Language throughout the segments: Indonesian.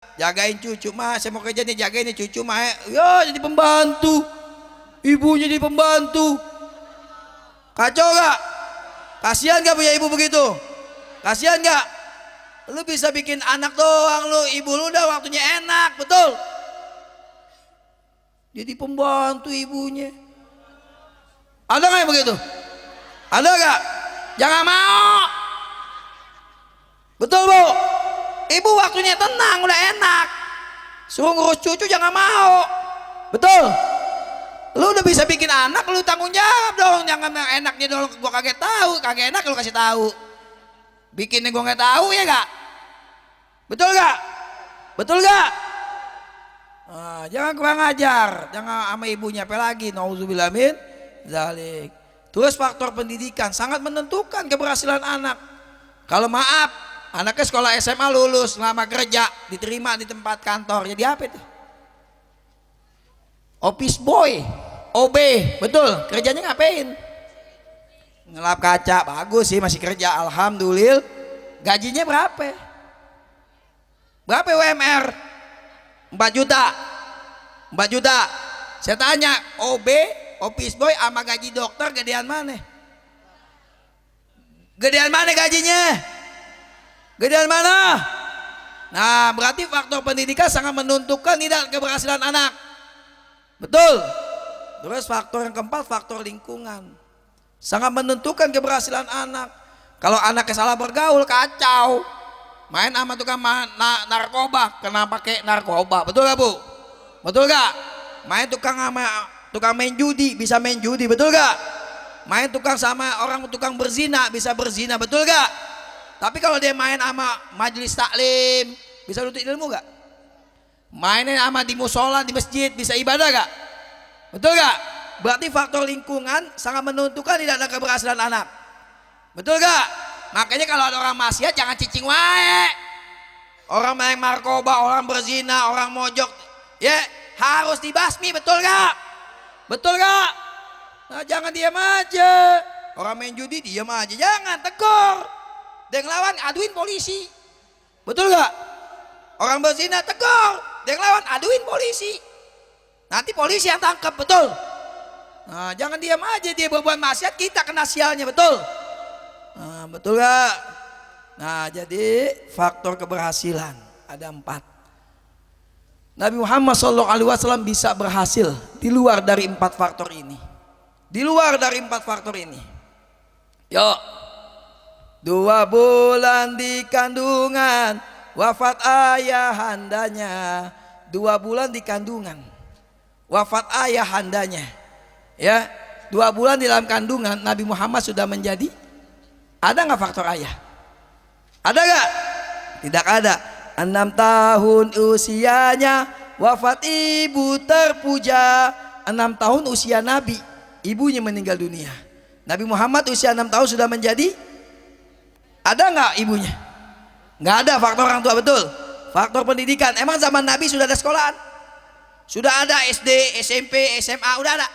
jagain cucu mah, saya mau kerja nih jagain nih cucu mah, ya jadi pembantu, ibunya jadi pembantu, kacau gak? Kasihan gak punya ibu begitu? Kasihan gak? Lu bisa bikin anak doang, lu ibu lu udah waktunya enak, betul? Jadi pembantu ibunya. Ada gak yang begitu? Ada gak? Jangan mau. Betul bu? Ibu waktunya tenang, udah enak. Suruh ngurus cucu jangan mau. Betul? Lu udah bisa bikin anak, lu tanggung jawab dong. Jangan yang enaknya dong gua kaget tahu, kagak enak lu kasih tahu. Bikinnya gua nggak tahu ya gak? Betul gak? Betul gak? Nah, jangan kurang ajar, jangan sama ibunya apa lagi. Nauzubillah min zalik. Terus faktor pendidikan sangat menentukan keberhasilan anak. Kalau maaf, anaknya sekolah SMA lulus, lama kerja, diterima di tempat kantor, jadi apa itu? Office boy, OB, betul. Kerjanya ngapain? Ngelap kaca, bagus sih masih kerja, alhamdulillah. Gajinya berapa? Berapa UMR? 4 juta. 4 juta. Saya tanya, OB, office boy sama gaji dokter gedean mana? Gedean mana gajinya? Gedean mana? Nah, berarti faktor pendidikan sangat menentukan tidak keberhasilan anak. Betul. Terus faktor yang keempat, faktor lingkungan. Sangat menentukan keberhasilan anak. Kalau anaknya salah bergaul, kacau. Main sama tukang narkoba, kena pakai narkoba. Betul gak bu? Betul gak? Main tukang main judi, bisa main judi. Betul gak? Main tukang sama orang tukang berzina, bisa berzina. Betul gak? Tapi kalau dia main sama majelis taklim, bisa nuntut ilmu gak? Mainnya sama di musola, di masjid, bisa ibadah gak? Betul gak? Berarti faktor lingkungan sangat menentukan tidak ada keberhasilan anak. Betul gak? Makanya kalau ada orang maksiat jangan cicing wae. Orang main narkoba, orang berzina, orang mojok, ya harus dibasmi. Betul gak? Betul gak? Nah, jangan diam aja. Orang main judi diam aja, jangan, tegur. Dia ngelawan aduin polisi. Betul gak? Orang berzina tegur, dia ngelawan aduin polisi. Nanti polisi yang tangkap, betul? Nah, jangan diam aja dia berbuat maksiat, kita kena sialnya, betul? Nah, betul gak? Nah, jadi faktor keberhasilan ada 4. Nabi Muhammad SAW bisa berhasil di luar dari 4 faktor ini. Di luar dari 4 faktor ini. Yuk, 2 bulan di kandungan, wafat ayahandanya. 2 bulan di kandungan, wafat ayahandanya. Ya, 2 bulan di dalam kandungan Nabi Muhammad sudah menjadi. Ada nggak faktor ayah? Ada nggak? Tidak ada. 6 tahun usianya, wafat ibu terpuja. 6 tahun usia Nabi, ibunya meninggal dunia. Nabi Muhammad usia 6 tahun sudah menjadi. Ada nggak ibunya? Nggak ada faktor orang tua, betul. Faktor pendidikan, emang zaman Nabi sudah ada sekolahan? Sudah ada SD, SMP, SMA, udah ada.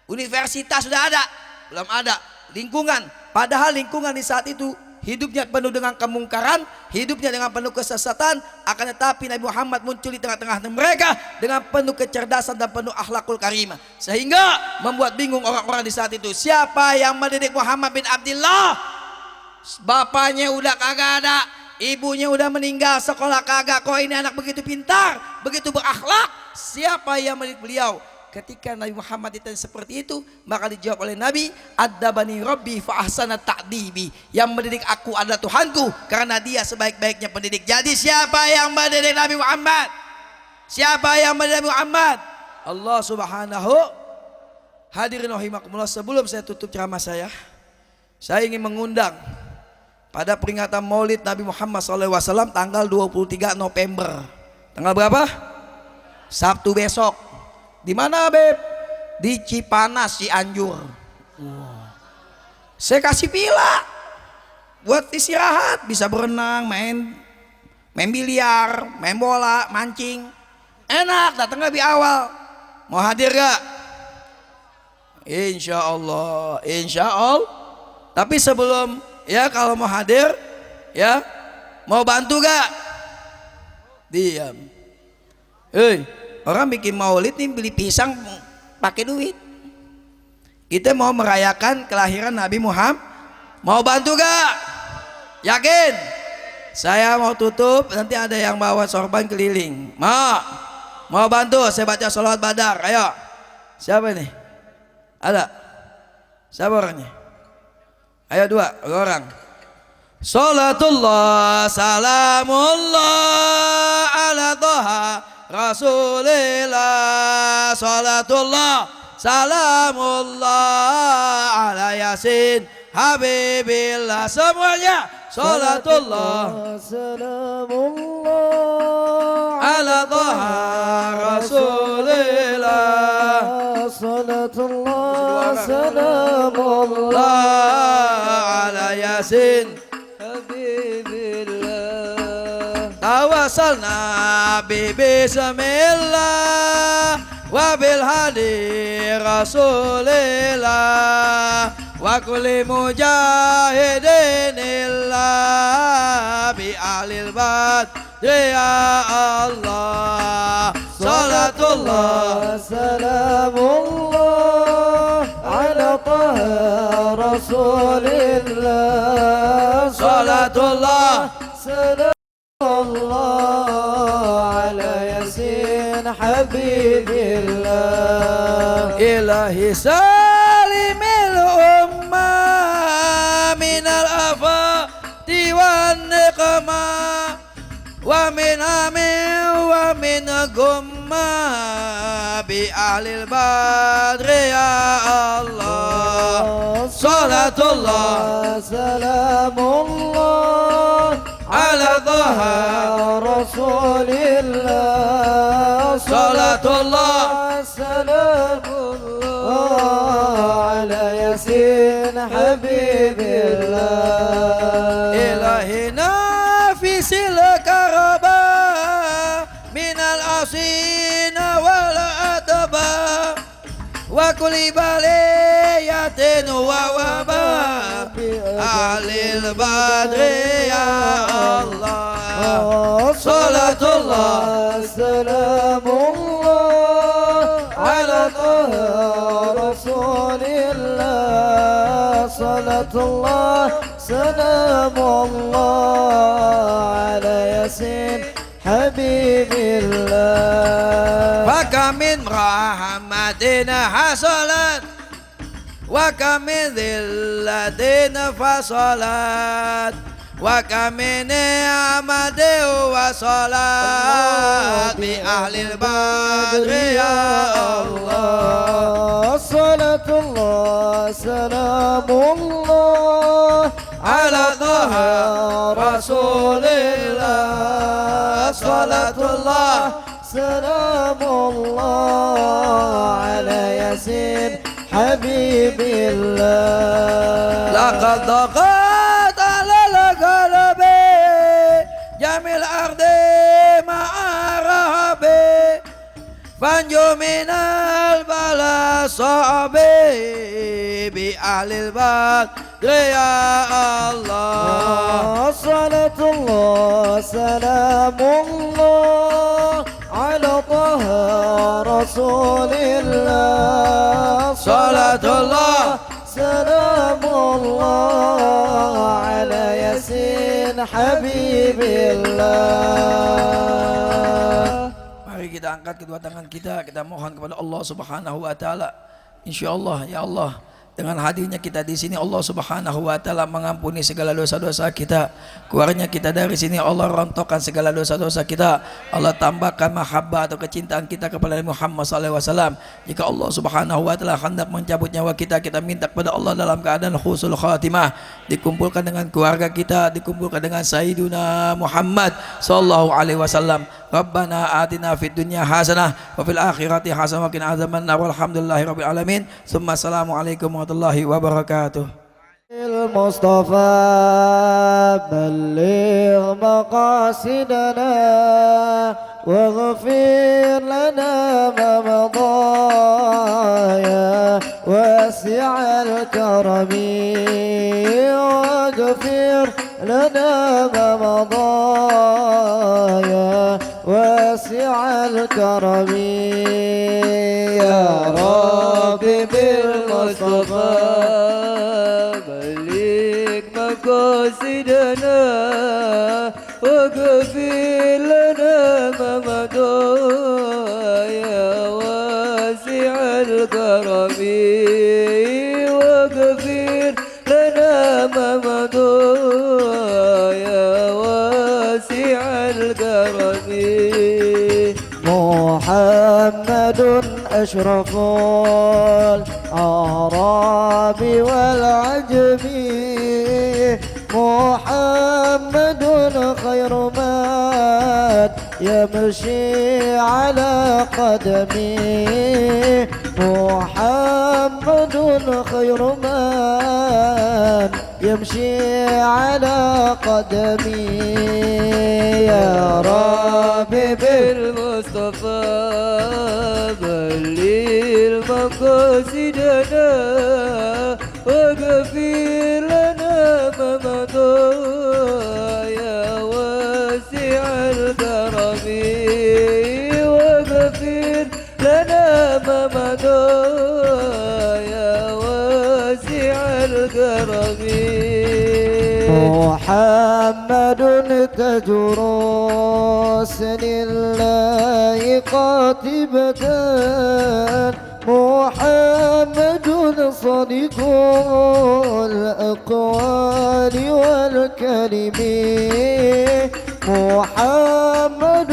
Universitas sudah ada? Belum ada. Lingkungan, padahal lingkungan di saat itu hidupnya penuh dengan kemungkaran, hidupnya dengan penuh kesesatan. Akan tetapi Nabi Muhammad muncul di tengah-tengah mereka dengan penuh kecerdasan dan penuh akhlakul karimah, sehingga membuat bingung orang-orang di saat itu. Siapa yang mendidik Muhammad bin Abdullah? Bapaknya udah kagak ada, ibunya udah meninggal, sekolah kagak. Kok ini anak begitu pintar, begitu berakhlak? Siapa yang mendidik beliau? Ketika Nabi Muhammad ditanya seperti itu, maka dijawab oleh Nabi, Adzabani Rabbi fa ahsana ta'dibi. Yang mendidik aku adalah Tuhanku, karena dia sebaik-baiknya pendidik. Jadi siapa yang mendidik Nabi Muhammad? Siapa yang mendidik Nabi Muhammad? Allah Subhanahu. Hadirin rahimakumullah, sebelum saya tutup ceramah saya ingin mengundang pada peringatan Maulid Nabi Muhammad SAW tanggal 23 November. Tanggal berapa? Sabtu besok. Di mana, Beb? Di Cipanas, Cianjur. Saya kasih villa buat istirahat, bisa berenang, main biliar, main bola, mancing. Enak, datang lebih awal. Mau hadir gak? Insya Allah, insya Allah. Tapi sebelum, ya kalau mau hadir, ya mau bantu gak? Diam. Hei, orang bikin maulid nih beli pisang pakai duit. Kita mau merayakan kelahiran Nabi Muhammad. Mau bantu gak? Yakin? Saya mau tutup, nanti ada yang bawa sorban keliling. Mau bantu? Saya baca sholawat badar. Ayo. Siapa ini? Ada? Siapa orangnya? Ayo dua orang. Salatullah salamullah ala Toha Rasulillah. Salatullah salamullah ala Yasin Habibillah. Semuanya salatullah salamullah ala Toha Rasulillah. Salatullah salamullah ala Yasin Tawassalna bi bismillah wa bil hadi rasulillah wa kulli mujahidin illa bi ahlil badri ya Allah. Salatullah salamullah ala Taha rasulillah. Salatullah salam Allah ala Yasin Habibillah. Ilahi salimil ummah minal afati wan niqmah wa min amin wa min gumma bi ahlil badri ya Allah. Salatullah salamullah ala Taha rasulillah. Salatullah salamullah ala Yasin Habibillah. Ilahi nafisil karaba minal asina wal ataba wa kulli baliyatin wa waba alil badri ya Allah. Salatullah salamullah ala Taha rasulillah. Salatullah salamullah ala Yasin Habibillah. Fakamin rahmatin hasalat wa kamin dhillatin fasalat wa kamin ni'matin wa salat bi ahlil badri ya Allah. Salatullah salamullah ala Taha rasulillah. Salatullah salamullah ala Yasin Habibillah. Laqad daqat ala al-qalbi jamil ardi ma'arabi fanju minal bala sahabi bi ahlil badri ya Allah. Salatullah salamullah ala Taha rasulillah. Salatullah salamullah ala Yasin Habibillah. Mari kita angkat kedua tangan kita mohon kepada Allah Subhanahu wa taala. Insyaallah ya Allah, dengan hadirnya kita di sini Allah Subhanahu wa taala mengampuni segala dosa-dosa kita. Keluarnya kita dari sini Allah rontokkan segala dosa-dosa kita. Allah tambahkan mahabbah atau kecintaan kita kepada Muhammad sallallahu alaihi wasallam. Jika Allah Subhanahu wa taala hendak mencabut nyawa kita, kita minta kepada Allah dalam keadaan husnul khatimah, dikumpulkan dengan keluarga kita, dikumpulkan dengan Sayyiduna Muhammad sallallahu alaihi wasallam. Rabbana atina fid dunya hasanah wa fil akhirati hasanah wa qina adzabannar. Walhamdulillahirabbil alamin. Tsumma assalamu alaikum warahmatullahi wabarakatuh. المصطفى بلغ مقاصدنا واغفر لنا ما مضى يا واسع الكرم واغفر لنا ما مضى يا واسع الكرم يا رب بالمصطفى بلغ مقاصدنا واغفر لنا ما مضى يا واسع الكرم واغفر لنا ما مضى يا واسع الكرم محمد أشرف الأعراب والعجم محمد خير من يمشي على قدمه محمد خير من يمشي على قدمه يا رب بالمصطفى بلغ مقاصدنا واغفر لنا ما مضى يا واسع الكرم واغفر لنا ما مضى يا واسع الكرم محمد كجروس لله قاتبة محمد صادق الأقوال والكلم محمد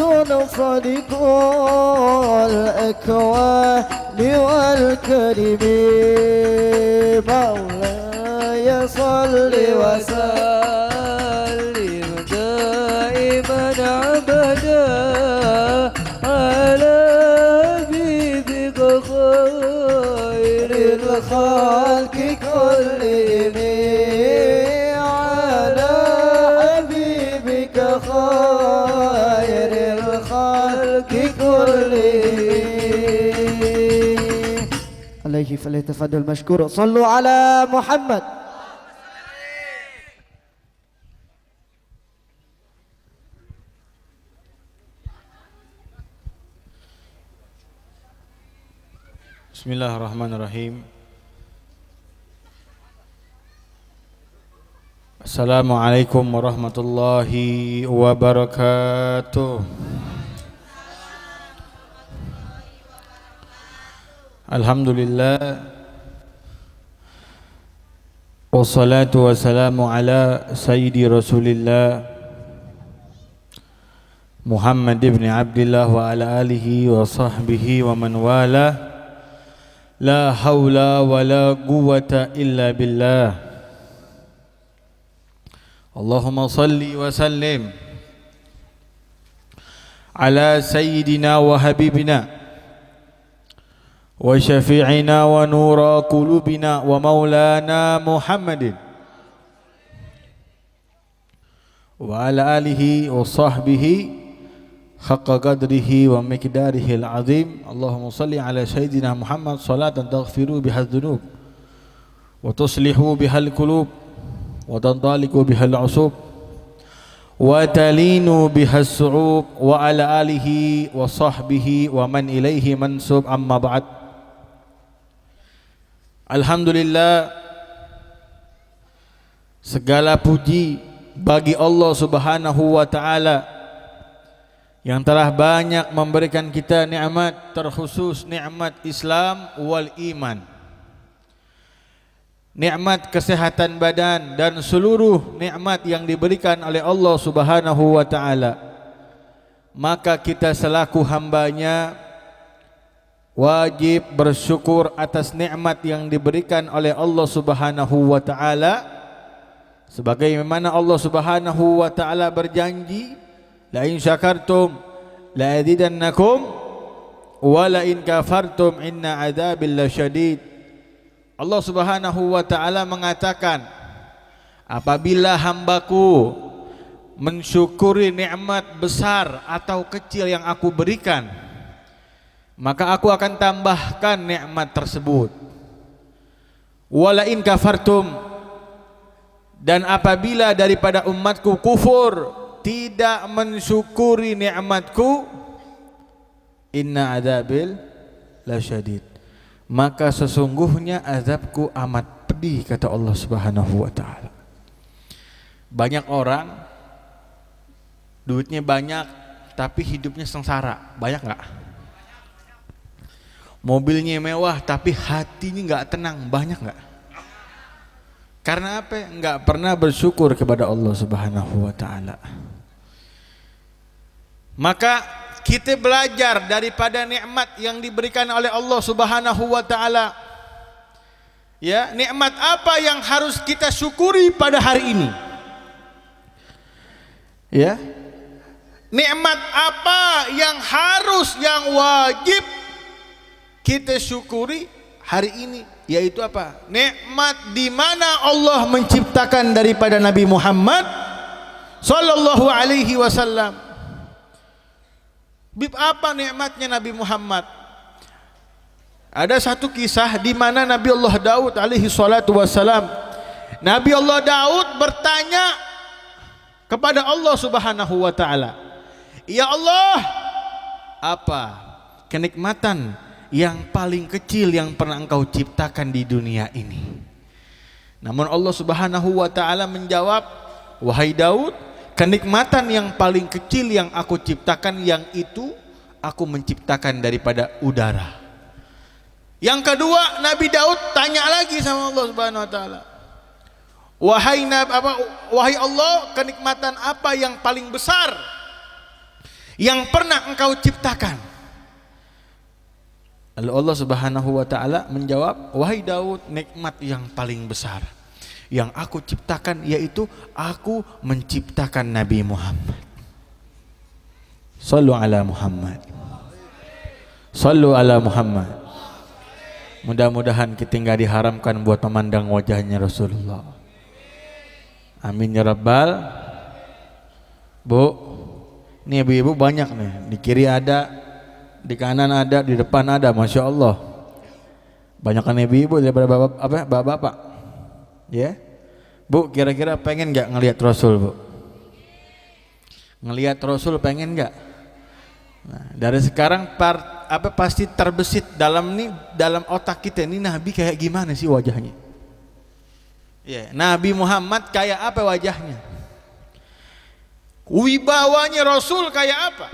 صادق الأقوال والكلم مولاي صل وسلم دائما أبدا على حبيبك خير الخلق كلهم على حبيبك خير الخلق كلهم عليه فليتفضل مشكور صلوا على محمد. Bismillahirrahmanirrahim. Assalamualaikum warahmatullahi wabarakatuh. Alhamdulillah wassalatu wassalamu ala sayyidi rasulillah Muhammad ibn Abdillah wa ala alihi wa sahbihi wa man wala. La haula wa la quwwata illa billah. Allahumma salli wa sallim ala sayyidina wa habibina wa syafi'ina wa nura qulubina wa maulana Muhammadin wa ala alihi wa sahbihi haqqa qadrihi wa miqdarihi al-azim. Allahumma salli ala sayyidina Muhammad salatan taghfiru bihal dhunub wa tuslihu bihal qulub wa tantaliqu bihal usub wa talinu bihas su'ub wa ala alihi wa sahbihi wa man ilaihi mansub amma ba'd. Alhamdulillah, segala puji bagi Allah Subhanahu wa taala yang telah banyak memberikan kita nikmat, terkhusus nikmat Islam wal iman, nikmat kesehatan badan dan seluruh nikmat yang diberikan oleh Allah Subhanahu wa taala. Maka kita selaku hambanya wajib bersyukur atas nikmat yang diberikan oleh Allah Subhanahu wa taala, sebagaimana Allah Subhanahu wa taala berjanji, la in syakartum la azidannakum wa la in kafartum inna adzabil lasyadid. Allah Subhanahu wa taala mengatakan, apabila hambaku mensyukuri nikmat besar atau kecil yang aku berikan, maka aku akan tambahkan nikmat tersebut. Wa la in kafartum, dan apabila daripada umatku kufur, tidak mensyukuri nikmatku, Inna adzabil lasyadid. Maka sesungguhnya azabku amat pedih, kata Allah Subhanahu wa taala. Banyak orang duitnya banyak tapi hidupnya sengsara. Banyak enggak? Mobilnya mewah tapi hatinya enggak tenang. Banyak enggak? Karena apa? Enggak pernah bersyukur kepada Allah Subhanahu wa taala. Maka kita belajar daripada nikmat yang diberikan oleh Allah Subhanahu wa taala. Ya, nikmat apa yang harus kita syukuri pada hari ini? Ya. Nikmat apa yang harus, yang wajib kita syukuri hari ini? Yaitu apa? Nikmat di mana Allah menciptakan daripada Nabi Muhammad sallallahu alaihi wasallam. Apa nikmatnya Nabi Muhammad? Ada satu kisah di mana Nabi Allah Daud alaihi salatu wassalam, Nabi Allah Daud bertanya kepada Allah Subhanahu wa taala, "Ya Allah, apa kenikmatan yang paling kecil yang pernah Engkau ciptakan di dunia ini?" Namun Allah Subhanahu wa taala menjawab, "Wahai Daud, kenikmatan yang paling kecil yang aku ciptakan, yang itu aku menciptakan daripada udara." Yang kedua, Nabi Daud tanya lagi sama Allah Subhanahu wa taala, "Wahai Allah, kenikmatan apa yang paling besar yang pernah Engkau ciptakan?" Lalu Allah Subhanahu wa taala menjawab, "Wahai Daud, nikmat yang paling besar yang aku ciptakan yaitu aku menciptakan Nabi Muhammad." Sallu ala Muhammad. Sallu ala Muhammad. Mudah-mudahan kita enggak diharamkan buat memandang wajahnya Rasulullah. Amin ya rabbal. Bu, ini ibu-ibu banyak nih. Di kiri ada, di kanan ada, di depan ada, masya Allah. Banyakan ibu-ibu daripada bapak-bapak. Ya, Bu, kira-kira pengen nggak ngelihat Rasul, Bu? Ngelihat Rasul pengen nggak? Nah, dari sekarang pasti terbesit dalam otak kita, ini Nabi kayak gimana sih wajahnya? Ya, Nabi Muhammad kayak apa wajahnya? Wibawanya Rasul kayak apa?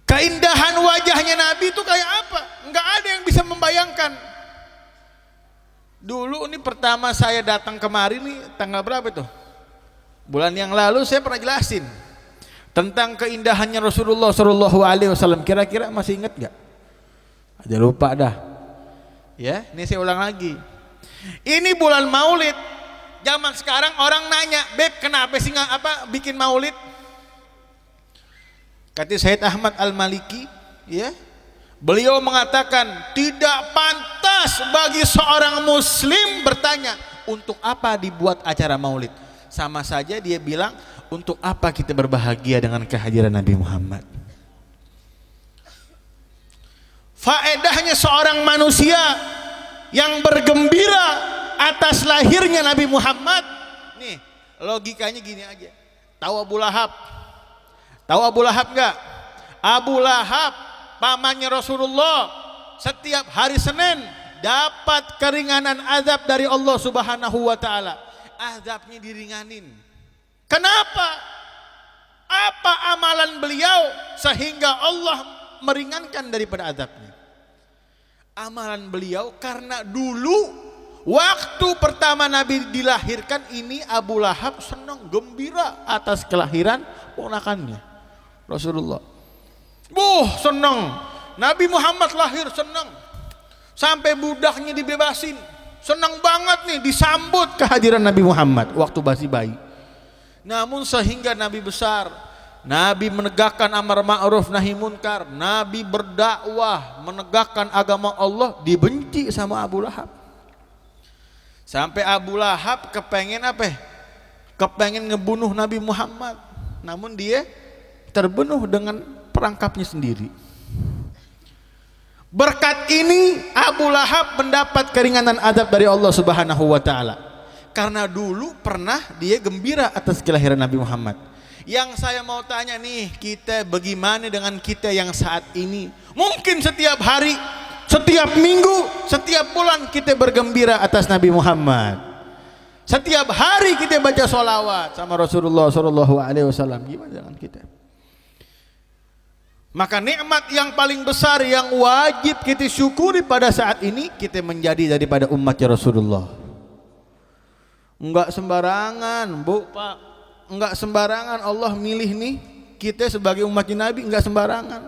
Keindahan wajahnya Nabi itu kayak apa? Enggak ada yang bisa membayangkan. Dulu ini pertama saya datang kemari nih, tanggal berapa itu? Bulan yang lalu saya pernah jelasin tentang keindahannya Rasulullah Shallallahu Alaihi Wasallam. Kira-kira masih ingat nggak? Aja lupa dah. Ya, ini saya ulang lagi. Ini bulan Maulid. Zaman sekarang orang nanya, "Beb, kenapa sih bikin Maulid?" Kata Sayyid Ahmad Al-Maliki, ya, beliau mengatakan tidak pantas bagi seorang muslim bertanya untuk apa dibuat acara Maulid. Sama saja dia bilang, untuk apa kita berbahagia dengan kehadiran Nabi Muhammad? Faedahnya seorang manusia yang bergembira atas lahirnya Nabi Muhammad. Nih, logikanya gini aja. Tahu Abu Lahab? Tahu Abu Lahab enggak? Abu Lahab pamannya Rasulullah, setiap hari Senin dapat keringanan azab dari Allah Subhanahu wa taala. Azabnya diringanin. Kenapa? Apa amalan beliau sehingga Allah meringankan daripada azabnya? Amalan beliau karena dulu waktu pertama Nabi dilahirkan ini Abu Lahab senang gembira atas kelahiran ponakannya Rasulullah. Senang. Nabi Muhammad lahir senang. Sampai budaknya dibebasin. Senang banget nih disambut kehadiran Nabi Muhammad waktu masih bayi. Namun sehingga Nabi besar, Nabi menegakkan amar ma'ruf nahi munkar, Nabi berdakwah menegakkan agama Allah, dibenci sama Abu Lahab. Sampai Abu Lahab kepengen kepengen ngebunuh Nabi Muhammad, namun dia terbunuh dengan perangkapnya sendiri. Berkat ini Abu Lahab mendapat keringanan azab dari Allah Subhanahu wa taala. Karena dulu pernah dia gembira atas kelahiran Nabi Muhammad. Yang saya mau tanya nih, kita bagaimana dengan kita yang saat ini? Mungkin setiap hari, setiap minggu, setiap bulan kita bergembira atas Nabi Muhammad. Setiap hari kita baca sholawat sama Rasulullah SAW. Gimana dengan kita? Maka nikmat yang paling besar yang wajib kita syukuri pada saat ini, kita menjadi daripada umatnya Rasulullah. Enggak sembarangan, Bu, Pak. Enggak sembarangan Allah milih nih kita sebagai umatnya Nabi, enggak sembarangan.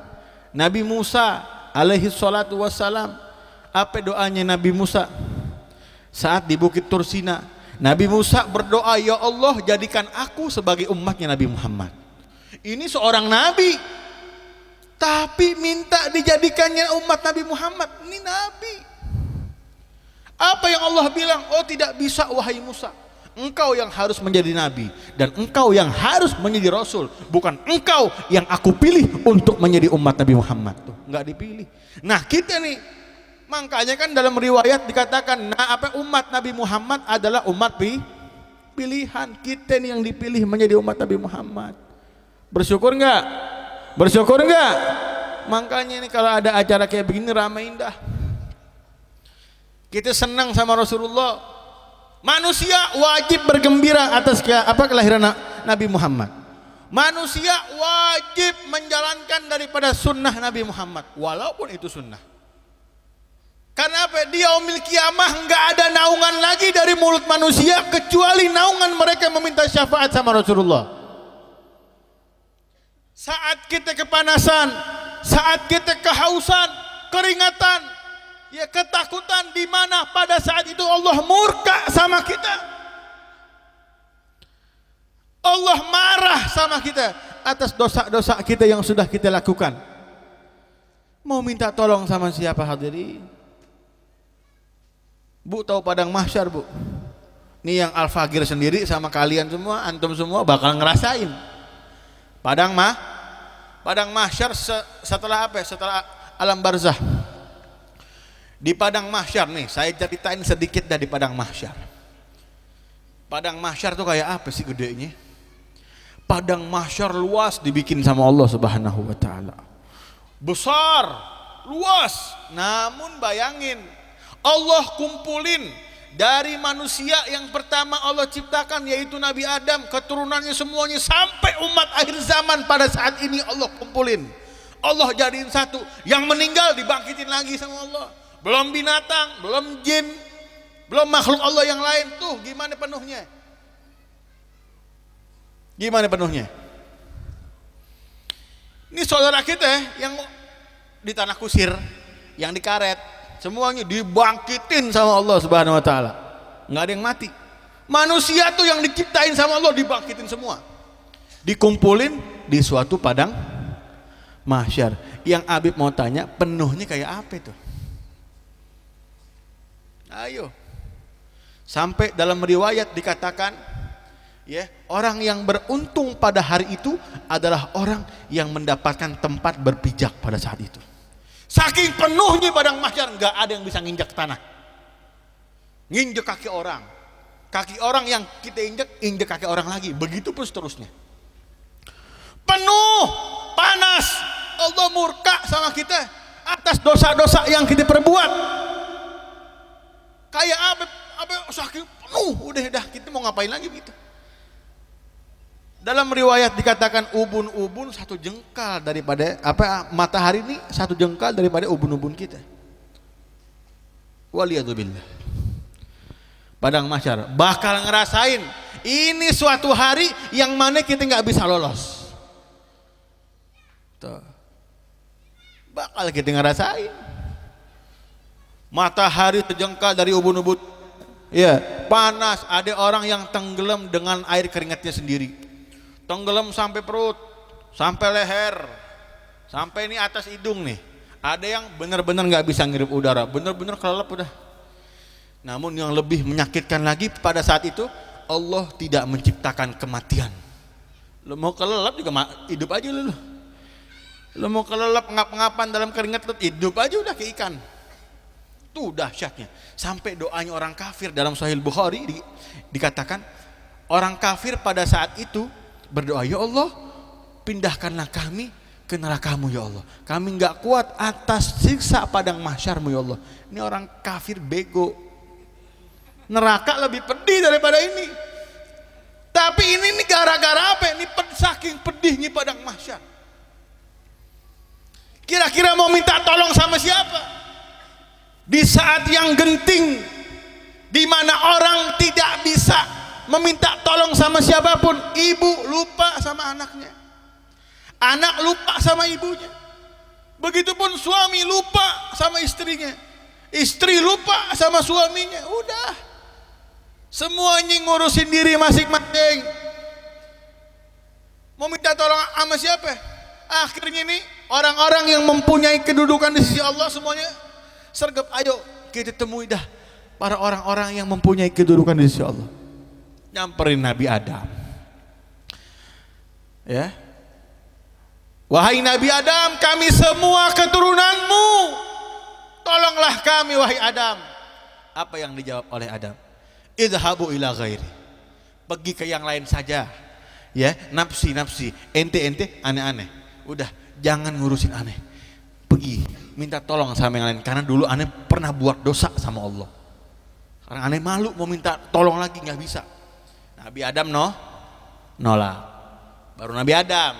Nabi Musa alaihi salatu wassalam, apa doanya Nabi Musa saat di Bukit Tursina? Nabi Musa berdoa, ya Allah jadikan aku sebagai umatnya Nabi Muhammad. Ini seorang Nabi, tapi minta dijadikannya umat Nabi Muhammad. Ini Nabi. Apa yang Allah bilang? Oh tidak bisa wahai Musa, engkau yang harus menjadi Nabi dan engkau yang harus menjadi Rasul, bukan engkau yang aku pilih untuk menjadi umat Nabi Muhammad. Tuh, nggak dipilih. Nah kita nih, makanya kan dalam riwayat dikatakan, umat Nabi Muhammad adalah umat pilihan. Kita nih yang dipilih menjadi umat Nabi Muhammad. Bersyukur nggak? Bersyukur enggak? Makanya ini kalau ada acara kayak begini ramai indah. Kita senang sama Rasulullah. Manusia wajib bergembira atas kelahiran Nabi Muhammad. Manusia wajib menjalankan daripada sunnah Nabi Muhammad, walaupun itu sunnah. Karena apa? Di yaumil kiamah enggak ada naungan lagi dari mulut manusia kecuali naungan mereka meminta syafaat sama Rasulullah. Saat kita kepanasan, saat kita kehausan, keringatan, ya ketakutan, di mana pada saat itu Allah murka sama kita. Allah marah sama kita atas dosa-dosa kita yang sudah kita lakukan. Mau minta tolong sama siapa hadirin? Bu tahu padang mahsyar, Bu? Ini yang Al-Fagir sendiri sama kalian semua, antum semua bakal ngerasain. Padang mahsyar setelah apa? Setelah alam barzah. Di padang mahsyar nih, saya ceritain sedikit dari padang mahsyar. Padang mahsyar tuh kayak apa sih gedenya? Padang mahsyar luas dibikin sama Allah Subhanahu wa taala. Besar, luas. Namun bayangin, Allah kumpulin dari manusia yang pertama Allah ciptakan, yaitu Nabi Adam, keturunannya semuanya sampai umat akhir zaman pada saat ini Allah kumpulin. Allah jadiin satu. Yang meninggal dibangkitin lagi sama Allah. Belum binatang, belum jin, belum makhluk Allah yang lain. Tuh gimana penuhnya? Gimana penuhnya? Ini saudara kita yang di tanah kusir, yang dikaret, semuanya dibangkitin sama Allah Subhanahu wa taala. Enggak ada yang mati. Manusia tuh yang diciptain sama Allah dibangkitin semua. Dikumpulin di suatu padang mahsyar. Yang Habib mau tanya, penuhnya kayak apa itu? Ayo. Sampai dalam riwayat dikatakan, ya, orang yang beruntung pada hari itu adalah orang yang mendapatkan tempat berpijak pada saat itu. Saking penuhnya padang mahsyar, nggak ada yang bisa nginjak tanah, nginjek kaki orang yang kita injek kaki orang lagi, begitu pun seterusnya. Penuh, panas, Allah murka sama kita atas dosa-dosa yang kita perbuat. Kayak apa saking penuh, udah kita mau ngapain lagi gitu. Dalam riwayat dikatakan ubun-ubun satu jengkal daripada matahari ini satu jengkal daripada ubun-ubun kita. Waliyadzubillah. Padang mahsyar bakal ngerasain ini suatu hari yang mana kita nggak bisa lolos. Tuh. Bakal kita ngerasain. Matahari sejengkal dari ubun-ubun. Ya, panas, ada orang yang tenggelam dengan air keringatnya sendiri. Tenggelam sampai perut, sampai leher, sampai ini atas hidung nih. Ada yang benar-benar nggak bisa ngirup udara, benar-benar kelelep udah. Namun yang lebih menyakitkan lagi pada saat itu, Allah tidak menciptakan kematian. Lo mau kelelep juga hidup aja lo. Lo mau kelelep ngap-ngapan dalam keringat lo, hidup aja udah ke ikan. Tuh dahsyatnya. Sampai doanya orang kafir dalam Sahih Bukhari dikatakan, orang kafir pada saat itu berdoa, ya Allah, pindahkanlah kami ke neraka-Mu ya Allah. Kami nggak kuat atas siksa padang mahsyar-Mu ya Allah. Ini orang kafir bego. Neraka lebih pedih daripada ini. Tapi ini gara-gara apa? Ini saking pedihnya padang mahsyar. Kira-kira mau minta tolong sama siapa? Di saat yang genting, di mana orang tidak bisa meminta tolong sama siapapun. Ibu lupa sama anaknya, anak lupa sama ibunya. Begitupun suami lupa sama istrinya, istri lupa sama suaminya. Udah, semuanya ngurusin diri masing-masing. Mau minta tolong sama siapa? Akhirnya nih orang-orang yang mempunyai kedudukan di sisi Allah semuanya sergap. Ayo kita temui dah para orang-orang yang mempunyai kedudukan di sisi Allah. Nyamperin Nabi Adam. Ya. Wahai Nabi Adam, kami semua keturunanmu, tolonglah kami wahai Adam. Apa yang dijawab oleh Adam? Idhabu ila ghairi. Pergi ke yang lain saja. Ya, nafsi, ente aneh-aneh. Udah, jangan ngurusin aneh. Pergi, minta tolong sama yang lain. Karena dulu aneh pernah buat dosa sama Allah. Sekarang aneh malu mau minta tolong lagi, nggak bisa. Nabi Adam nolak. Baru Nabi Adam.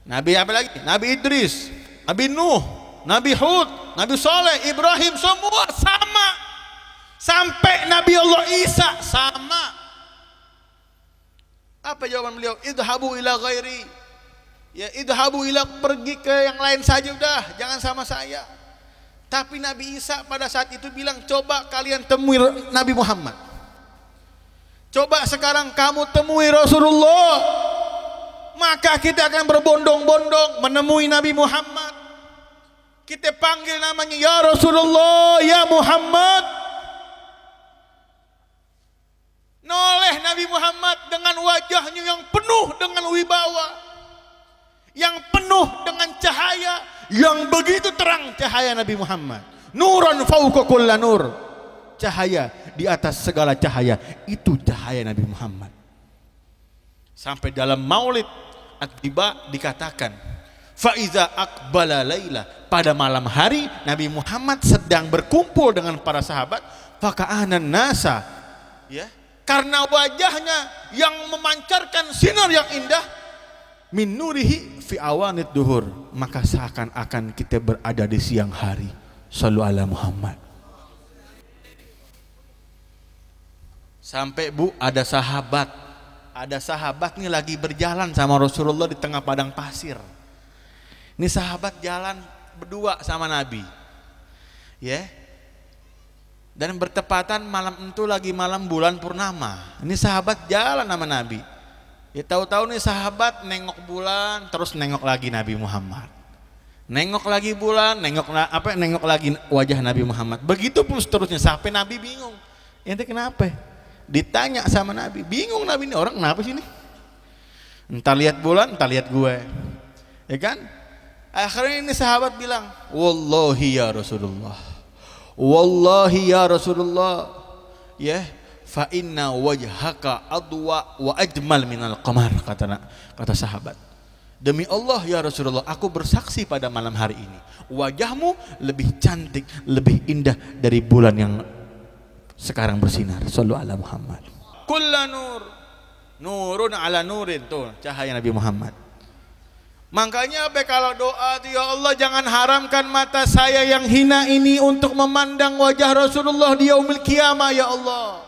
Nabi apa lagi? Nabi Idris, Nabi Nuh, Nabi Hud, Nabi Saleh, Ibrahim, semua sama. Sampai Nabi Allah Isa sama. Apa jawaban beliau? Idhabu ila ghairi. Ya, idhabu ila, pergi ke yang lain saja udah, jangan sama saya. Tapi Nabi Isa pada saat itu bilang, coba kalian temui Nabi Muhammad. Coba sekarang kamu temui Rasulullah. Maka kita akan berbondong-bondong menemui Nabi Muhammad. Kita panggil namanya, ya Rasulullah, ya Muhammad. Noleh Nabi Muhammad dengan wajahnya yang penuh dengan wibawa, yang penuh dengan cahaya, yang begitu terang cahaya Nabi Muhammad. Nuran fauqa kulli nur. Cahaya di atas segala cahaya. Itu cahaya Nabi Muhammad. Sampai dalam Maulid At-Tiba dikatakan, faiza aqbala laila, pada malam hari Nabi Muhammad sedang berkumpul dengan para sahabat, faka'anan nasa, ya, karena wajahnya yang memancarkan sinar yang indah, min nurihi fi awanid duhur, maka seakan-akan kita berada di siang hari. Shallu ala Muhammad. Sampai ada sahabat nih lagi berjalan sama Rasulullah di tengah padang pasir. Ini sahabat jalan berdua sama Nabi, ya. Dan bertepatan malam itu lagi malam bulan purnama. Ini sahabat jalan sama Nabi. Ya, tahu-tahu nih sahabat nengok bulan, terus nengok lagi Nabi Muhammad. Nengok lagi bulan, nengok lagi wajah Nabi Muhammad. Begitu pun seterusnya sampai Nabi bingung. Ente kenapa? Ditanya sama Nabi, bingung Nabi, ini orang kenapa sih ini? Entah lihat bulan, entah lihat gue, ya kan? Akhirnya ini sahabat bilang, wallahi ya Rasulullah, wallahi ya Rasulullah, ya, fa inna wajhaka adwa wa ajmal minal qamar, kata sahabat. Demi Allah ya Rasulullah, aku bersaksi pada malam hari ini, wajahmu lebih cantik, lebih indah dari bulan yang sekarang bersinar. Sallu ala Muhammad. Kulla nur, nurun ala nurin, tuh cahaya Nabi Muhammad. Makanya kalau doa tuh, ya Allah jangan haramkan mata saya yang hina ini untuk memandang wajah Rasulullah di yaumil qiyamah ya Allah.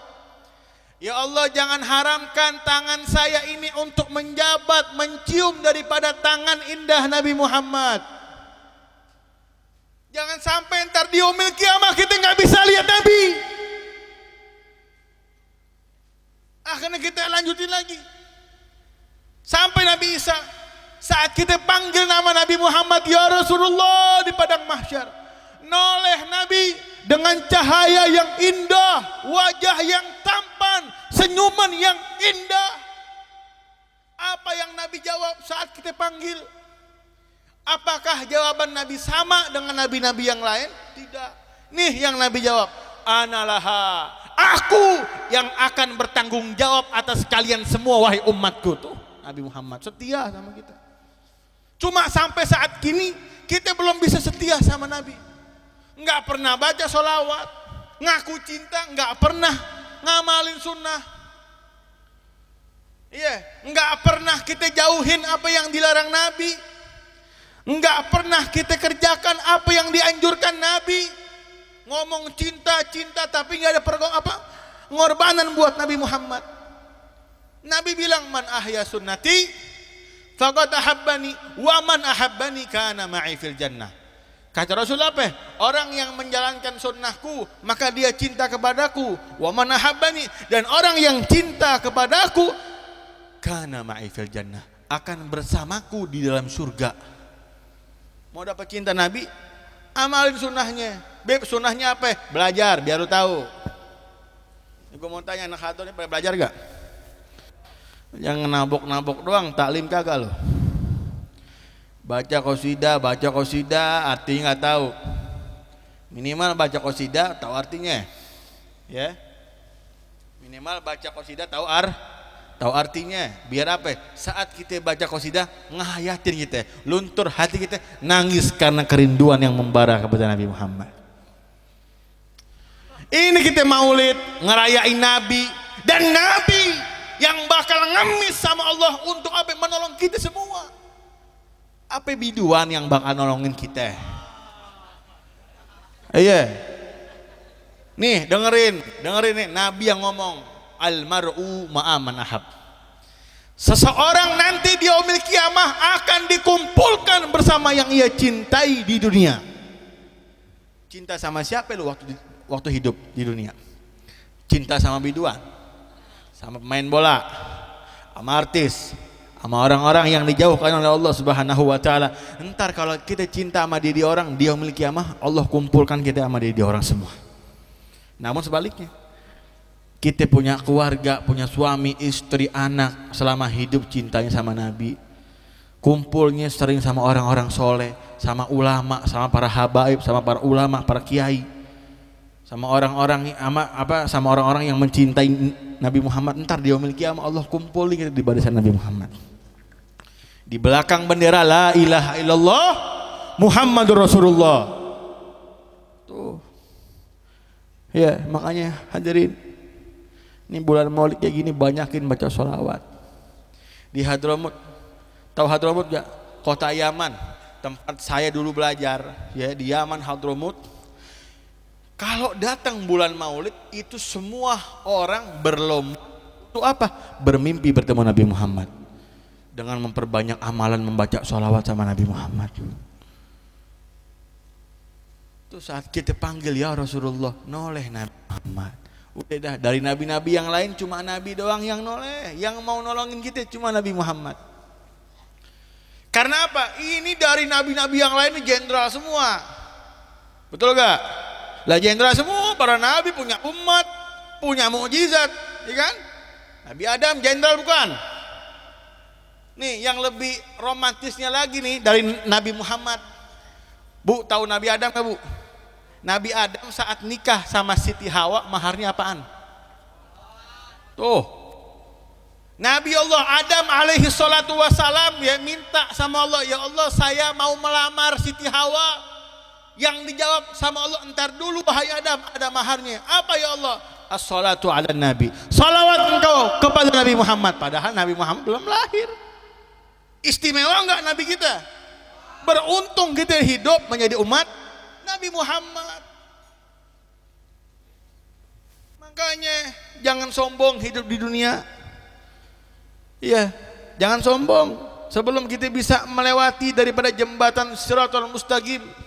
Ya Allah jangan haramkan tangan saya ini untuk menjabat, mencium daripada tangan indah Nabi Muhammad. Jangan sampai ntar di yaumil qiyamah kita nggak bisa lihat Nabi. Akhirnya kita lanjutin lagi sampai Nabi Isa, saat kita panggil nama Nabi Muhammad ya Rasulullah di padang mahsyar, noleh Nabi dengan cahaya yang indah, wajah yang tampan, senyuman yang indah. Apa yang Nabi jawab saat kita panggil? Apakah jawaban Nabi sama dengan nabi-nabi yang lain? Tidak. Nih yang Nabi jawab, analaha, aku yang akan bertanggung jawab atas kalian semua wahai umatku tuh. Nabi Muhammad, setia sama kita. Cuma sampai saat kini kita belum bisa setia sama Nabi. Enggak pernah baca sholawat, ngaku cinta, enggak pernah ngamalin sunnah. Iya, enggak pernah kita jauhin apa yang dilarang Nabi. Enggak pernah kita kerjakan apa yang dianjurkan Nabi. Ngomong cinta tapi enggak ada pengorbanan buat Nabi Muhammad. Nabi bilang, man ahya sunnati faqad ahabbani wa man ahabbani kana ma'i fil jannah. Kata Rasul apa? Orang yang menjalankan sunnahku maka dia cinta kepadaku. Wa man ahabbani, dan orang yang cinta kepadaku kana ma'i fil jannah, akan bersamaku di dalam surga. Mau dapat cinta Nabi, amalin sunnahnya. Beb, sunnahnya apa? Belajar biar lu tahu. Gue mau tanya anak hadon ini pada belajar gak? Jangan nabok-nabok doang, taklim kagak lo. Baca qasidah artinya nggak tahu. Minimal baca qasidah tahu artinya, ya. Minimal baca qasidah tahu artinya. Biar apa? Saat kita baca qasidah ngahayatin kita, luntur hati kita, nangis karena kerinduan yang membara kepada Nabi Muhammad. Ini kita maulid ngerayain Nabi, dan Nabi yang bakal ngemis sama Allah untuk apa? Menolong kita semua. Apa biduan yang bakal nolongin kita? Iya. Nih dengerin nih, Nabi yang ngomong, almar'u ma'aman ahab. Seseorang nanti di yaumil kiamah akan dikumpulkan bersama yang ia cintai di dunia. Cinta sama siapa lu waktu hidup di dunia? Cinta sama biduan, sama pemain bola, sama artis, sama orang-orang yang dijauhkan oleh Allah Subhanahu wa taala. Entar kalau kita cinta sama diri orang, dia memiliki kiamah, Allah kumpulkan kita sama diri orang semua. Namun sebaliknya, kita punya keluarga, punya suami, istri, anak, selama hidup cintanya sama Nabi, kumpulnya sering sama orang-orang soleh, sama ulama, sama para habaib, sama para ulama, para kiai, sama orang-orang yang mencintai Nabi Muhammad. Entar dia memiliki kiamah, Allah kumpulin kita di barisan Nabi Muhammad, di belakang bendera la ilaha illallah Muhammadur Rasulullah. Tuh ya, makanya hadirin, ini bulan Maulid kayak gini banyakin baca sholawat. Di Hadramut, tahu Hadramut gak? Kota Yaman, tempat saya dulu belajar, ya, di Yaman Hadramut. Kalau datang bulan Maulid itu semua orang berlomba untuk apa? Bermimpi bertemu Nabi Muhammad, dengan memperbanyak amalan membaca sholawat sama Nabi Muhammad. Itu saat kita panggil ya Rasulullah, noleh Nabi Muhammad. Udah dah, dari nabi-nabi yang lain cuma Nabi doang yang noleh, yang mau nolongin kita cuma Nabi Muhammad. Karena apa? Ini dari nabi-nabi yang lain ini jenderal semua, betul gak? Lah jenderal semua, para nabi punya umat, punya mukjizat, ya kan? Nabi Adam jenderal bukan? Nih yang lebih romantisnya lagi nih dari Nabi Muhammad. Bu, tahu Nabi Adam gak, Bu? Nabi Adam saat nikah sama Siti Hawa, maharnya apaan? Tuh, Nabi Allah Adam alaihi salatu wassalam ya minta sama Allah, ya Allah saya mau melamar Siti Hawa. Yang dijawab sama Allah, entar dulu wahai Adam, ada maharnya. Apa ya Allah? As-salatu ala nabi, salawat engkau kepada Nabi Muhammad. Padahal Nabi Muhammad belum lahir. Istimewa enggak Nabi kita? Beruntung kita hidup menjadi umat Nabi Muhammad. Makanya jangan sombong hidup di dunia. Iya, jangan sombong sebelum kita bisa melewati daripada jembatan Shiratal Mustaqim.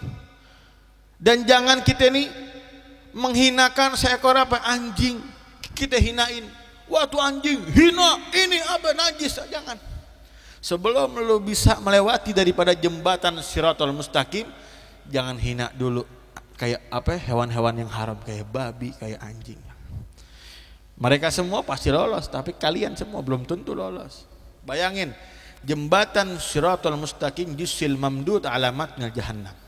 Dan jangan kita nih menghinakan seekor anjing, kita hinain. Wah tuh anjing hina, ini apa najis, jangan. Sebelum lu bisa melewati daripada jembatan Shiratal Mustaqim, jangan hina dulu kayak hewan-hewan yang haram, kayak babi, kayak anjing. Mereka semua pasti lolos, tapi kalian semua belum tentu lolos. Bayangin, jembatan Shiratal Mustaqim jisil mamdud alamatnya jahannam.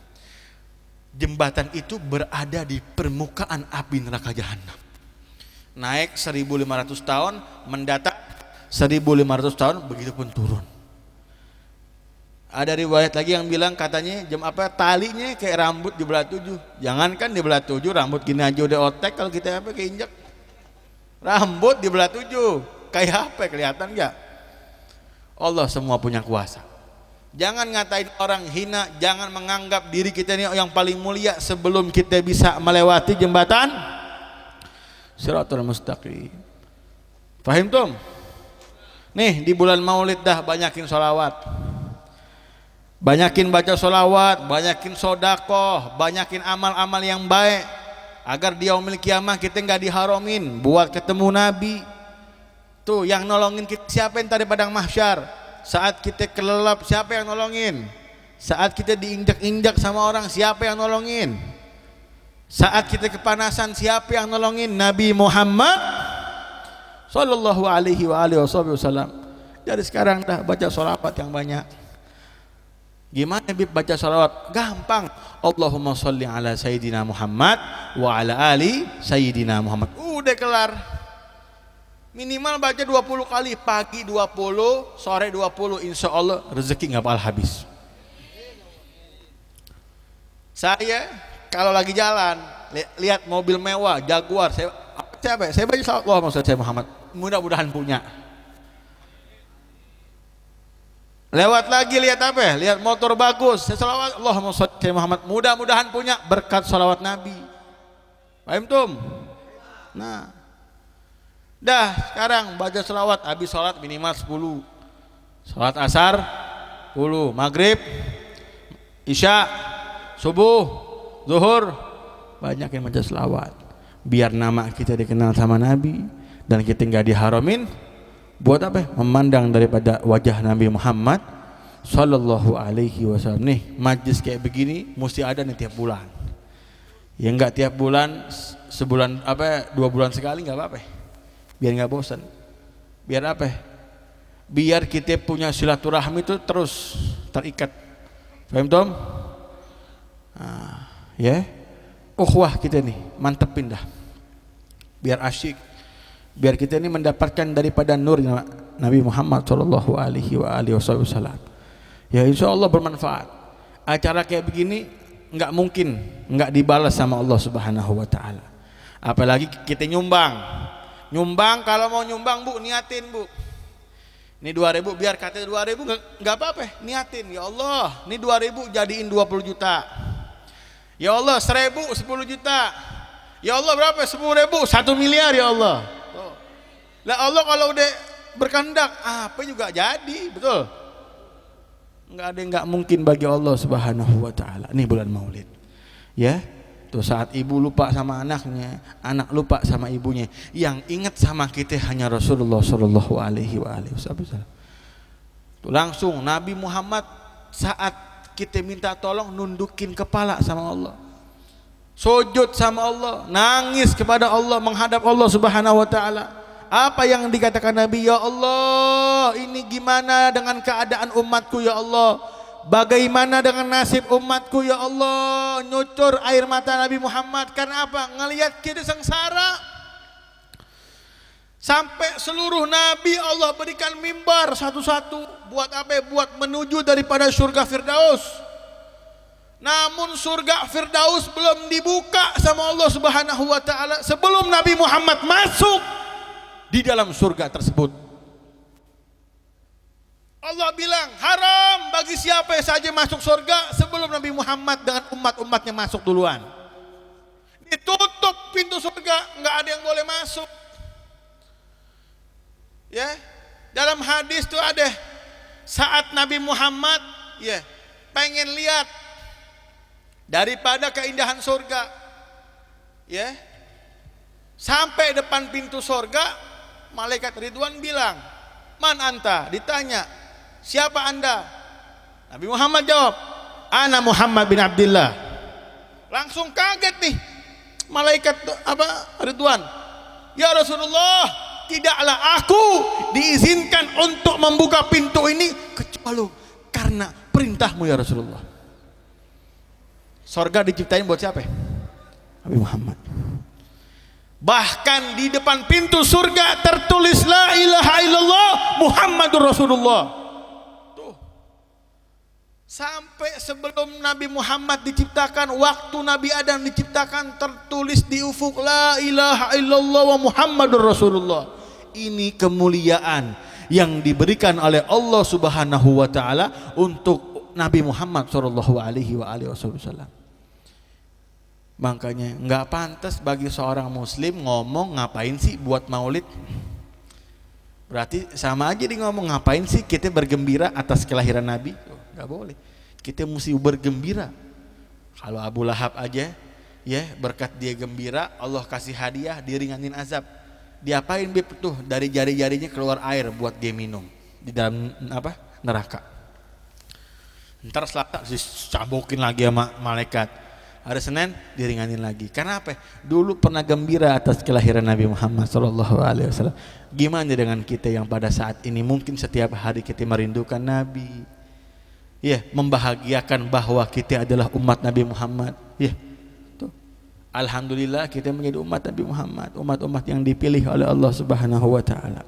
Jembatan itu berada di permukaan api neraka jahannam. Naik 1500 tahun, mendatar 1500 tahun begitu pun turun. Ada riwayat lagi yang bilang katanya talinya kayak rambut dibelah 7. Jangankan dibelah 7, rambut gini aja udah otek kalau kita keinjak. Rambut dibelah 7. Kayak apa kelihatan enggak? Allah semua punya kuasa. Jangan ngatain orang hina, jangan menganggap diri kita ini yang paling mulia sebelum kita bisa melewati jembatan Shiratal Mustaqim. Fahim tum? Nih di bulan Maulid dah banyakin sholawat, banyakin baca sholawat, banyakin sodakoh, banyakin amal-amal yang baik agar di yaumil kiamah kita nggak diharomin buat ketemu Nabi. Tuh yang nolongin kita siapa yang tadi padang mahsyar? Saat kita kelelap siapa yang nolongin? Saat kita diinjak-injak sama orang siapa yang nolongin? Saat kita kepanasan siapa yang nolongin? Nabi Muhammad sallallahu alaihi wasallam. Jadi sekarang dah baca sholawat yang banyak. Gimana Bib baca sholawat? Gampang. Allahumma sholli ala sayyidina Muhammad wa ala ali sayyidina Muhammad. Udah kelar. Minimal baca 20 kali, pagi 20, sore 20, insya Allah rezeki nggak bakal habis. Saya kalau lagi jalan lihat mobil mewah Jaguar, saya baca salawat Allahumma sholli ala Muhammad, mudah-mudahan punya. Lewat lagi lihat apa? Lihat motor bagus, saya salawat Allahumma sholli ala Muhammad, mudah-mudahan punya berkat salawat Nabi. Paham tum? Nah, dah sekarang baca selawat habis sholat minimal 10. Sholat asar 10, maghrib, isya, subuh, zuhur, banyak yang baca selawat biar nama kita dikenal sama Nabi dan kita nggak diharomin. Buat apa? Memandang daripada wajah Nabi Muhammad sallallahu alaihi wasallam. Nih majlis kayak begini mesti ada nih tiap bulan. Ya enggak tiap bulan, sebulan 2 bulan sekali nggak apa-apa. Biar nggak bosan. Biar apa? Biar kita punya silaturahmi itu terus terikat. Paham Tom? Ya, ukhuwah kita nih mantepin dah. Biar asyik. Biar kita ini mendapatkan daripada nur Nabi Muhammad sallallahu alaihi wasallam. Ya insya Allah bermanfaat. Acara kayak begini nggak mungkin nggak dibalas sama Allah Subhanahu wa taala. Apalagi kita nyumbang. Nyumbang, kalau mau nyumbang Bu, niatin Bu. Ini 2000 biar kata 2000 enggak apa-apa, niatin. Ya Allah, ini 2000 jadiin 20 juta. Ya Allah, 1000 10 juta. Ya Allah berapa? 10.000 1 miliar ya Allah. Tuh. Lah Allah kalau udah berkehendak apa juga jadi, betul? Enggak ada yang enggak mungkin bagi Allah Subhanahu wa taala. Ini bulan Maulid. Ya. Tuh saat ibu lupa sama anaknya, anak lupa sama ibunya, yang ingat sama kita hanya Rasulullah sallallahu alaihi wasallam. Tuh langsung Nabi Muhammad saat kita minta tolong nundukin kepala sama Allah, sujud sama Allah, nangis kepada Allah, menghadap Allah Subhanahu wa taala. Apa yang dikatakan Nabi? Ya Allah, ini gimana dengan keadaan umatku ya Allah? Bagaimana dengan nasib umatku ya Allah? Nyucur air mata Nabi Muhammad. Karena apa? Ngelihat kita sengsara. Sampai seluruh Nabi Allah berikan mimbar satu-satu. Buat apa? Buat menuju daripada surga Firdaus. Namun surga Firdaus belum dibuka sama Allah Subhanahu wa taala sebelum Nabi Muhammad masuk di dalam surga tersebut. Allah bilang haram bagi siapa saja masuk surga sebelum Nabi Muhammad dengan umat-umatnya masuk duluan. Ditutup pintu surga, nggak ada yang boleh masuk. Ya, dalam hadis tuh ada saat Nabi Muhammad ya pengen lihat daripada keindahan surga, ya sampai depan pintu surga, malaikat Ridwan bilang, "Man anta?" Ditanya, "Siapa Anda?" Nabi Muhammad jawab, "Ana Muhammad bin Abdullah." Langsung kaget nih malaikat Ridwan, "Ya Rasulullah, tidaklah aku diizinkan untuk membuka pintu ini kecuali karena perintahmu ya Rasulullah." Sorga diciptain buat siapa? Nabi Muhammad. Bahkan di depan pintu surga tertulis la ilaha illallah Muhammadur Rasulullah. Tuh. Sampai sebelum Nabi Muhammad diciptakan, waktu Nabi Adam diciptakan, tertulis di ufuk la ilaha illallah wa Muhammadur Rasulullah. Ini kemuliaan yang diberikan oleh Allah Subhanahu wa taala untuk Nabi Muhammad sallallahu alaihi wasallam. Makanya nggak pantas bagi seorang muslim ngomong ngapain sih buat maulid. Berarti sama aja dia ngomong ngapain sih kita bergembira atas kelahiran Nabi. Nggak boleh. Kita mesti bergembira. Kalau Abu Lahab aja ya berkat dia gembira, Allah kasih hadiah, diringanin azab. Diapain Bib tuh? Dari jari-jarinya keluar air buat dia minum di dalam apa? Neraka. Ntar selatan dicabokin lagi sama malaikat. Hari Senin diringanin lagi. Karena apa? Dulu pernah gembira atas kelahiran Nabi Muhammad SAW. Gimana dengan kita yang pada saat ini mungkin setiap hari kita merindukan Nabi, ya, membahagiakan bahwa kita adalah umat Nabi Muhammad, ya. Tuh. Alhamdulillah kita menjadi umat Nabi Muhammad, umat-umat yang dipilih oleh Allah Subhanahu wa taala.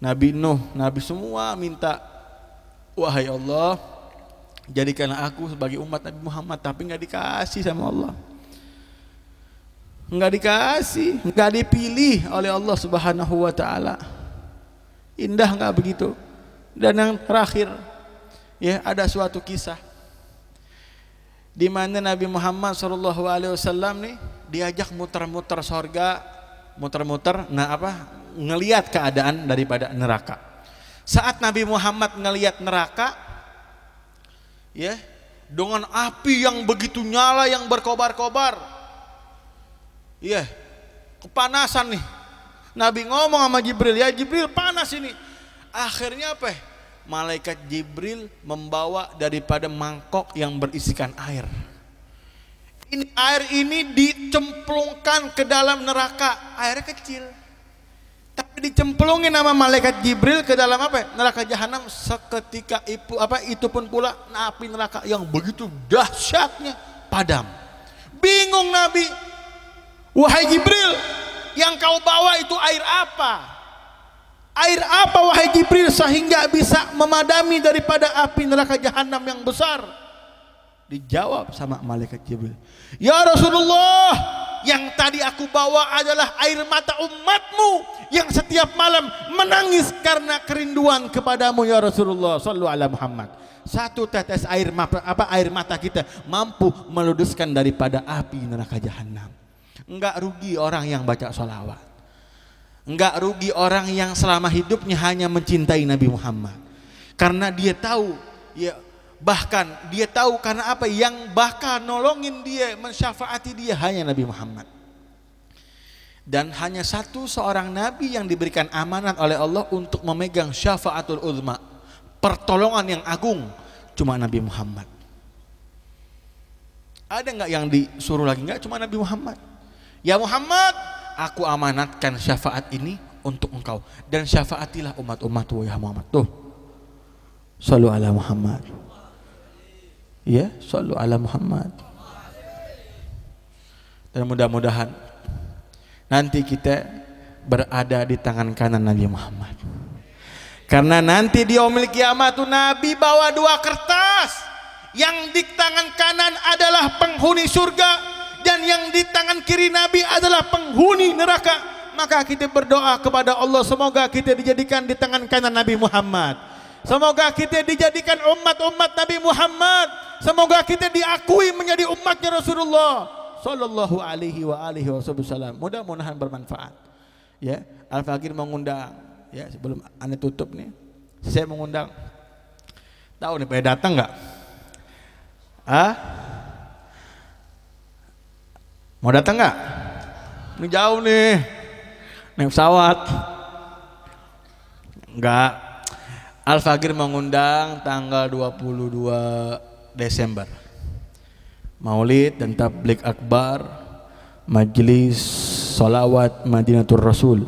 Nabi Nuh, Nabi semua minta, wahai Allah, jadikanlah aku sebagai umat Nabi Muhammad, tapi nggak dikasih sama Allah, nggak dikasih, nggak dipilih oleh Allah Subhanahu wa taala. Indah nggak begitu? Dan yang terakhir, ya, ada suatu kisah di mana Nabi Muhammad SAW nih diajak muter-muter sorga, muter-muter, ngelihat keadaan daripada neraka. Saat Nabi Muhammad ngelihat neraka, ya, dengan api yang begitu nyala, yang berkobar-kobar, ya, kepanasan nih. Nabi ngomong sama Jibril, ya Jibril panas ini. Akhirnya apa? Malaikat Jibril membawa daripada mangkok yang berisikan air. Ini air ini dicemplungkan ke dalam neraka, airnya kecil. Tapi dicemplungin sama malaikat Jibril ke dalam apa? Neraka jahanam. Seketika itu pun pula api neraka yang begitu dahsyatnya padam. Bingung Nabi. Wahai Jibril, yang kau bawa itu air apa? Air apa wahai Jibril sehingga bisa memadami daripada api neraka jahanam yang besar? Dijawab sama malaikat Jibril, ya Rasulullah, yang tadi aku bawa adalah air mata umatmu yang setiap malam menangis karena kerinduan kepadamu ya Rasulullah sallallahu alaihi Muhammad. Satu tetes air mata kita mampu meluduskan daripada api neraka jahanam. Enggak rugi orang yang baca sholawat, enggak rugi orang yang selama hidupnya hanya mencintai Nabi Muhammad, karena dia tahu, ya, bahkan dia tahu karena apa, yang bahkan nolongin dia, mensyafaati dia hanya Nabi Muhammad. Dan hanya seorang Nabi yang diberikan amanat oleh Allah untuk memegang syafaatul uzma, pertolongan yang agung, cuma Nabi Muhammad. Ada nggak yang disuruh lagi? Nggak, cuma Nabi Muhammad. Ya Muhammad, aku amanatkan syafaat ini untuk engkau, dan syafaatilah umat-umatku ya Muhammad. Tuh, sallu ala Muhammad. Ya, sallu ala Muhammad. Dan mudah-mudahan nanti kita berada di tangan kanan Nabi Muhammad. Karena nanti di yaumil kiamat tuh Nabi bawa 2 kertas. Yang di tangan kanan adalah penghuni surga, dan yang di tangan kiri Nabi adalah penghuni neraka. Maka kita berdoa kepada Allah, semoga kita dijadikan di tangan kanan Nabi Muhammad. Semoga kita dijadikan umat-umat Nabi Muhammad. Semoga kita diakui menjadi umatnya Rasulullah sallallahu alaihi wasallam. Mudah-mudahan bermanfaat. Ya, Al-Fakir mengundang, ya, sebelum Anda tutup nih, saya mengundang. Tahu nih pada datang enggak? Mau datang enggak? Ini jauh nih. Naik pesawat. Enggak. Al-Fakir mengundang tanggal 22 Desember. Maulid dan tabligh akbar, majelis sholawat Madinatul Rasul.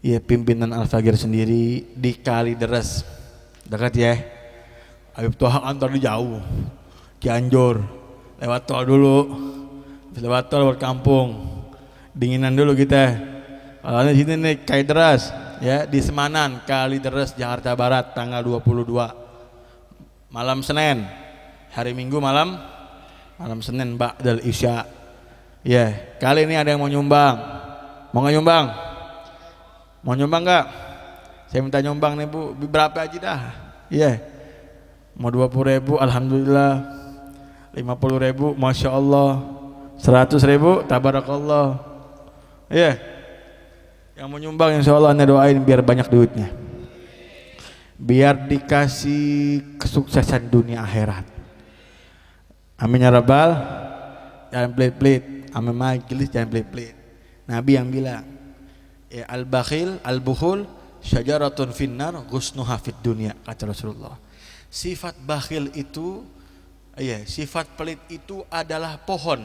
Ya, pimpinan Al-Fakir sendiri di Kalideres. Dekat ya. Ayub Toha antar di jauh. Cianjur. Lewat tol dulu. Lewat tol lewat kampung. Dinginan dulu kita. Kalau di sini nih Kalideres ya, di Semanan, Kalideres, Jakarta Barat tanggal 22 malam Senin. Hari Minggu malam Senin ba'dal Isya. Ya, kali ini ada yang mau nyumbang. Mau nggak nyumbang? Mau nyumbang nggak? Saya minta nyumbang nih Bu, berapa aja dah? Iya. Mau 20.000, alhamdulillah. 50.000, masya Allah. 100.000, tabarakallah. Iya. Yang mau nyumbang insya Allah anda doain biar banyak duitnya. Biar dikasih kesuksesan dunia akhirat. Amin ya rabbal. Jangan pelit-pelit. Amin majelis jangan pelit-pelit. Nabi yang bilang, ya al-bakhil al-bukhul syajaratun finnar ghusnuha fid dunya, kata Rasulullah. Sifat bakhil itu, sifat pelit itu adalah pohon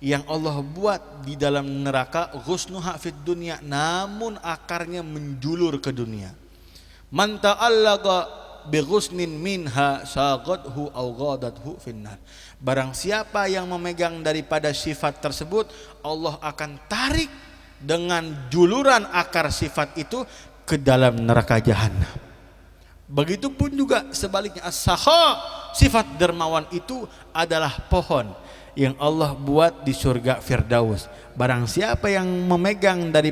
yang Allah buat di dalam neraka, ghusnuha fid dunya, namun akarnya menjulur ke dunia. Man ta'allaqa bi ghusnin minha sagadhu aw ghadathu finnar. Barang siapa yang memegang daripada sifat tersebut, Allah akan tarik dengan juluran akar sifat itu ke dalam neraka jahanam. Begitupun juga sebaliknya, as-sakha, sifat dermawan itu adalah pohon yang Allah buat di surga Firdaus. Barang siapa yang memegang dari